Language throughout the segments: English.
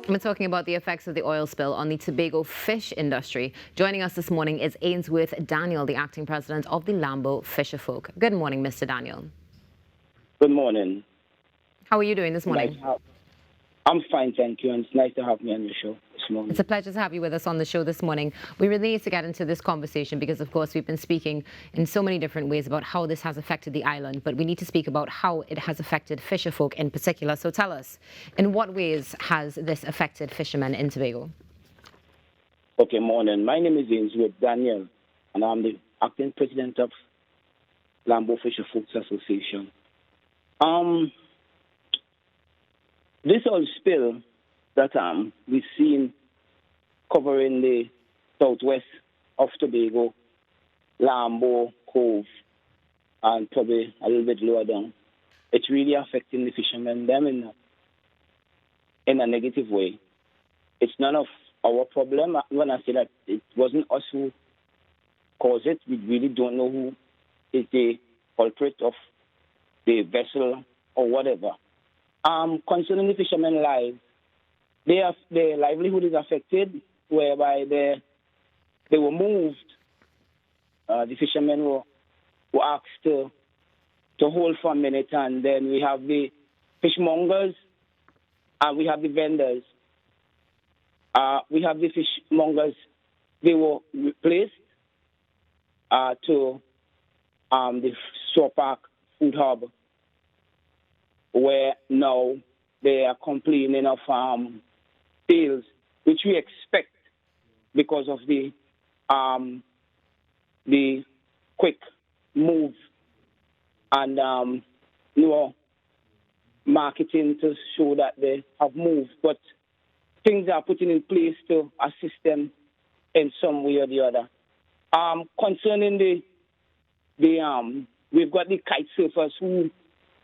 We're talking about the effects of the oil spill on the Tobago fish industry. Joining us this morning is Ainsworth Daniel, the acting president of the Lambo Fisherfolk. Good morning, Mr. Daniel. Good morning. How are you doing this morning? I'm fine, thank you, and it's nice to have me on your show this morning. It's a pleasure to have you with us on the show this morning. We really need to get into this conversation because, of course, we've been speaking in so many different ways about how this has affected the island, but we need to speak about how it has affected fisherfolk in particular. So tell us, in what ways has this affected fishermen in Tobago? Okay, morning. My name is Ainsworth Daniel, and I'm the acting president of Lambo Fisherfolks Association. This oil spill that we've seen covering the southwest of Tobago, Lambo, Cove, and probably a little bit lower down, it's really affecting the fishermen, them in a negative way. It's none of our problem. When I say that it wasn't us who caused it, we really don't know who is the culprit of the vessel or whatever. Concerning the fishermen's lives, their livelihood is affected, whereby they were moved. The fishermen were asked to hold for a minute, and then we have the fishmongers and we have the vendors. We have the fishmongers, they were replaced to the Shore Park Food Hub, where now they are complaining of sales, which we expect because of the quick move and marketing to show that they have moved. But things are put in place to assist them in some way or the other. Concerning we've got the kite surfers who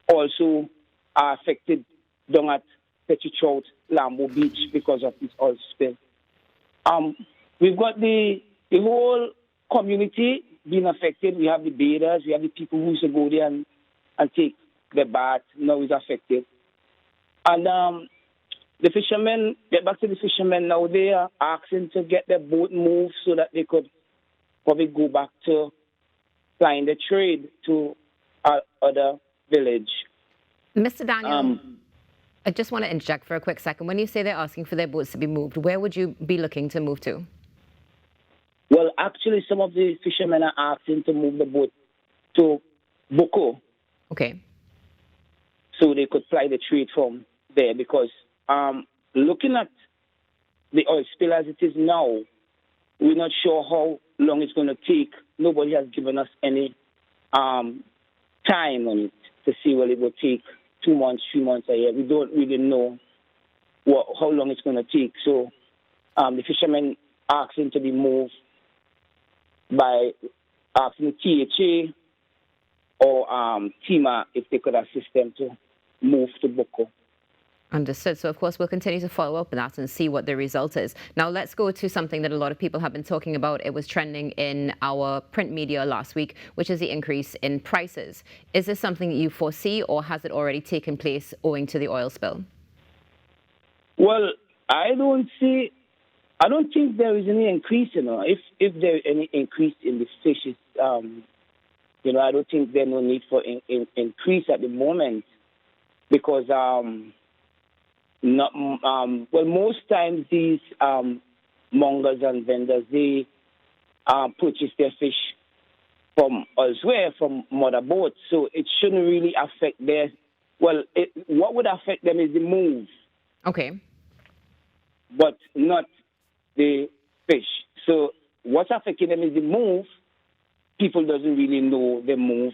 also are affected down at Petty Trout, Lambo Beach because of this oil spill. We've got the whole community being affected. We have the bathers, we have the people who used to go there and take the bath, now is affected. And the fishermen, get back to the fishermen now, they are asking to get their boat moved so that they could probably go back to flying the trade to other village. Mr. Daniel, I just want to interject for a quick second. When you say they're asking for their boats to be moved, where would you be looking to move to? Well, actually, some of the fishermen are asking to move the boat to Boko. Okay. So they could fly the trade from there because looking at the oil spill as it is now, we're not sure how long it's going to take. Nobody has given us any time on it to see whether it will take 2 months, 3 months, a year. We don't really know how long it's going to take. So the fishermen asking to be moved by asking THA or TIMA if they could assist them to move to Boko. Understood. So, of course, we'll continue to follow up with that and see what the result is. Now, let's go to something that a lot of people have been talking about. It was trending in our print media last week, which is the increase in prices. Is this something that you foresee, or has it already taken place owing to the oil spill? Well, I don't think there is any increase, If there is any increase in the fishes, I don't think there's no need for increase at the moment because, most times these mongers and vendors, they purchase their fish from elsewhere, from mother boats, so it shouldn't really affect what would affect them is the move. Okay. But not the fish. So what's affecting them is the move. People doesn't really know they move.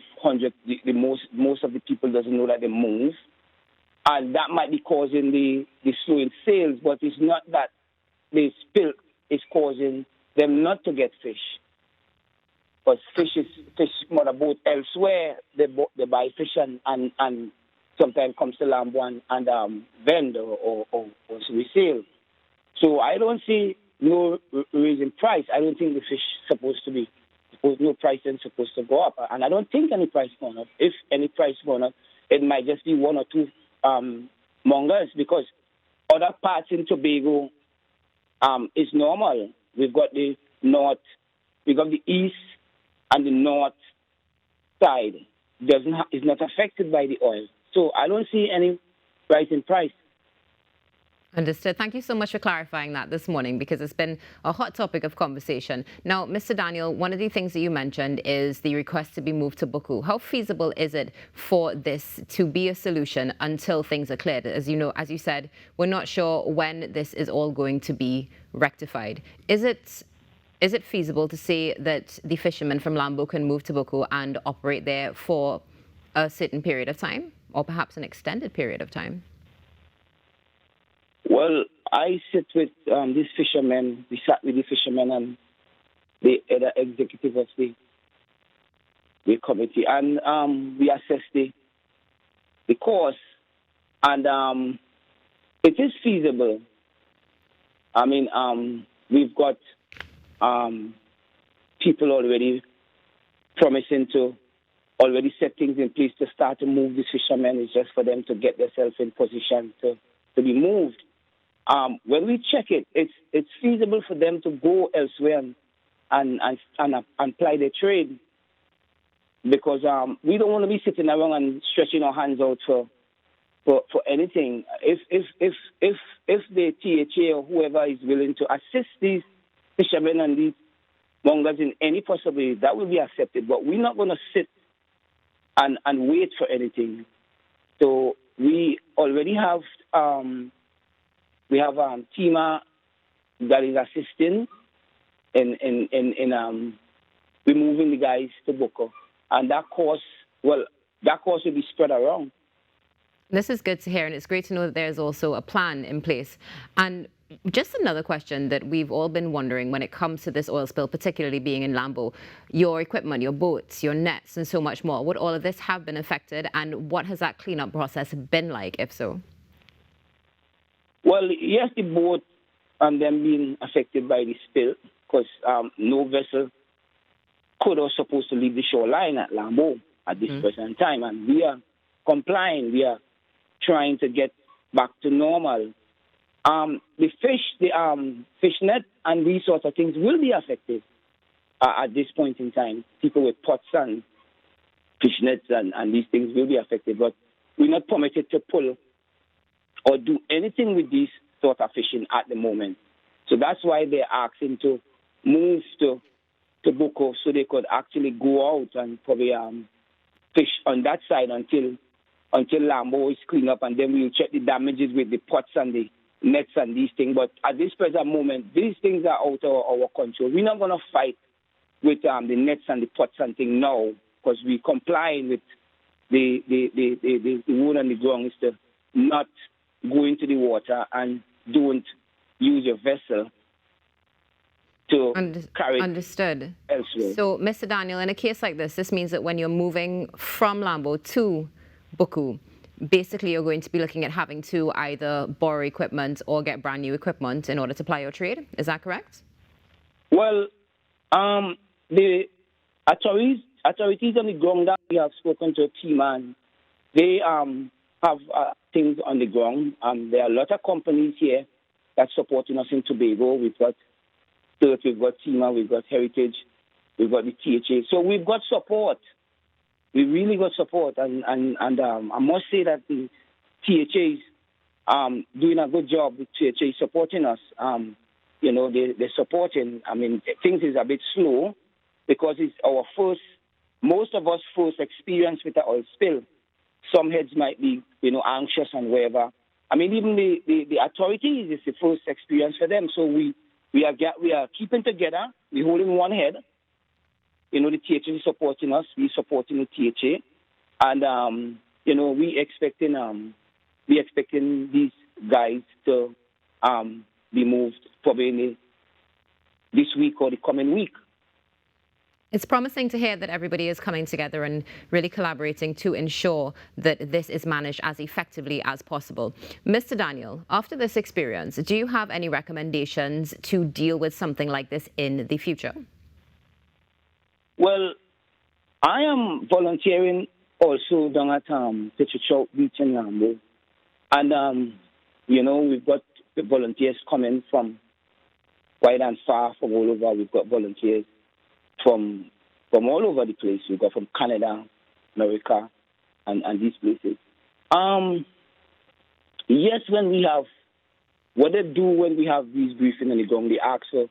Most of the people doesn't know that they move. And that might be causing the slow in sales, but it's not that the spill is causing them not to get fish. But fish mother boat elsewhere, they buy fish and sometimes comes to Lambo and vend or resale. So I don't see no raising price. I don't think the fish no price is supposed to go up. And I don't think any price going up. If any price going up, it might just be one or two mongers because other parts in Tobago is normal. We've got the north, we've got the east and the north side is not affected by the oil. So I don't see any rise in price. Understood. Thank you so much for clarifying that this morning, because it's been a hot topic of conversation. Now, Mr. Daniel, one of the things that you mentioned is the request to be moved to Buku. How feasible is it for this to be a solution until things are cleared? As you know, as you said, we're not sure when this is all going to be rectified. Is it feasible to say that the fishermen from Lambo can move to Buku and operate there for a certain period of time, or perhaps an extended period of time? Well, I sit with these fishermen. We sat with the fishermen and the other executive of the committee, and we assessed the course, and it is feasible. I mean, we've got people already promising to already set things in place to start to move these fishermen. It's just for them to get themselves in position to be moved. When we check it, it's feasible for them to go elsewhere and ply their trade, because we don't want to be sitting around and stretching our hands out for anything. If the THA or whoever is willing to assist these fishermen and these mongers in any possibility, that will be accepted. But we're not going to sit and wait for anything. So we already have TIMA that is assisting in removing the guys to Boko, and that course will be spread around. This is good to hear, and it's great to know that there's also a plan in place. And just another question that we've all been wondering when it comes to this oil spill, particularly being in Lambo: your equipment, your boats, your nets, and so much more. Would all of this have been affected, and what has that cleanup process been like, if so? Well, yes, the boat and them being affected by the spill, because no vessel could or supposed to leave the shoreline at Lambo at this present time, and we are complying. We are trying to get back to normal. The fish net and these sorts of things will be affected at this point in time. People with pots and fish nets and these things will be affected, but we're not permitted to pull or do anything with these sort of fishing at the moment. So that's why they're asking to move to Boko, so they could actually go out and probably fish on that side until Lambo is cleaned up, and then we'll check the damages with the pots and the nets and these things. But at this present moment, these things are out of our control. We're not going to fight with the nets and the pots and things now, because we're complying with the rule on the ground is to not go into the water and don't use your vessel to carry Understood. elsewhere. So, Mr. Daniel, in a case like this means that when you're moving from Lambo to Buku, basically you're going to be looking at having to either borrow equipment or get brand new equipment in order to ply your trade. Is that correct? Well, the authorities on the ground that we have spoken to a team, and they have things on the ground. There are a lot of companies here that's supporting us in Tobago. We've got Turk, we've got TIMA, we've got Heritage, we've got the THA. So we've got support. We really got support, and I must say that the THA is doing a good job. The THA is supporting us. They're supporting. I mean, things is a bit slow because it's our most of us first experience with the oil spill. Some heads might be, anxious and whatever. I mean, even the authorities, it's the first experience for them. So we are keeping together. We're holding one head. The THA is supporting us. We're supporting the THA, and we expecting these guys to be moved probably this week or the coming week. It's promising to hear that everybody is coming together and really collaborating to ensure that this is managed as effectively as possible. Mr. Daniel, after this experience, do you have any recommendations to deal with something like this in the future? Well, I am volunteering also down at Pitcher Beach in Lambo. And You know, we've got the volunteers coming from wide and far, from all over. We've got volunteers from all over the place. We've got from Canada, America, and these places. Yes, when we have, what they do when we have these briefings on the ground, they ask for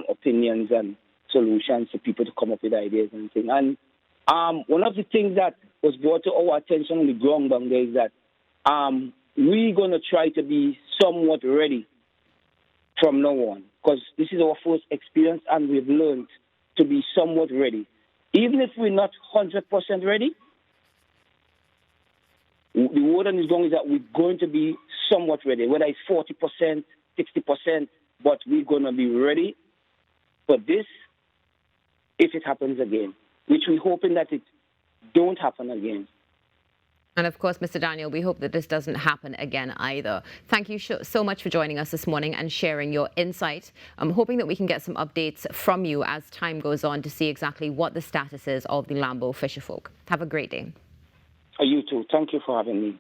opinions and solutions for people to come up with ideas and things. And one of the things that was brought to our attention on the ground down there is that we're going to try to be somewhat ready from now on, because this is our first experience and we've learned to be somewhat ready. Even if we're not 100% ready, the word on the ground is that we're going to be somewhat ready, whether it's 40%, 60%, but we're going to be ready for this if it happens again, which we're hoping that it don't happen again. And of course, Mr. Daniel, we hope that this doesn't happen again either. Thank you so much for joining us this morning and sharing your insight. I'm hoping that we can get some updates from you as time goes on to see exactly what the status is of the Lambo fisherfolk. Have a great day. You too. Thank you for having me.